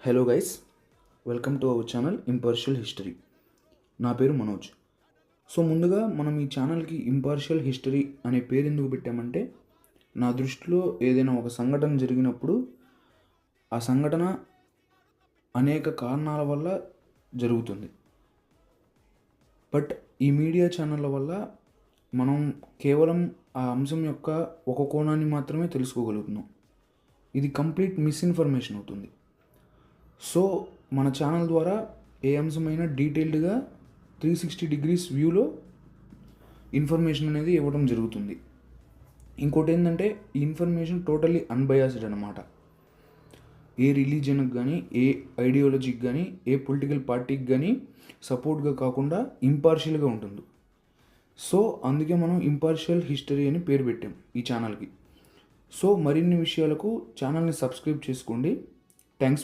Hello guys, welcome to our channel impartial history. నా పేరు Manoj. So ముందుగా మనం ఈ ఛానల్కి ఇంపార్షియల్ హిస్టరీ అనే పేరు ఎందుకు పెట్టామంటే, నా దృష్టిలో ఏదైనా ఒక సంఘటన జరిగినప్పుడు ఆ సంఘటన అనేక కారణాల వల్ల జరుగుతుంది. బట్ ఈ మీడియా ఛానళ్ళ వల్ల మనం కేవలం ఆ అంశం యొక్క ఒక కోణాన్ని మాత్రమే తెలుసుకోగలుగుతున్నాం. ఇది కంప్లీట్ మిస్ఇన్ఫర్మేషన్ అవుతుంది. సో మన ఛానల్ ద్వారా ఏ అంశమైనా డీటెయిల్డ్గా 360 డిగ్రీస్ వ్యూలో ఇన్ఫర్మేషన్ అనేది ఇవ్వడం జరుగుతుంది. ఇంకోటి ఏంటంటే, ఈ ఇన్ఫర్మేషన్ టోటల్లీ అన్బయాస్డ్ అనమాట. ఏ రిలీజియన్కి కానీ, ఏ ఐడియాలజీకి కానీ, ఏ పొలిటికల్ పార్టీకి కానీ సపోర్ట్గా కాకుండా ఇంపార్షియల్గా ఉంటుంది. సో అందుకే మనం ఇంపార్షియల్ హిస్టరీ అని పేరు పెట్టాం ఈ ఛానల్కి. సో మరిన్ని విషయాలకు ఛానల్ని సబ్స్క్రైబ్ చేసుకోండి. థ్యాంక్స్.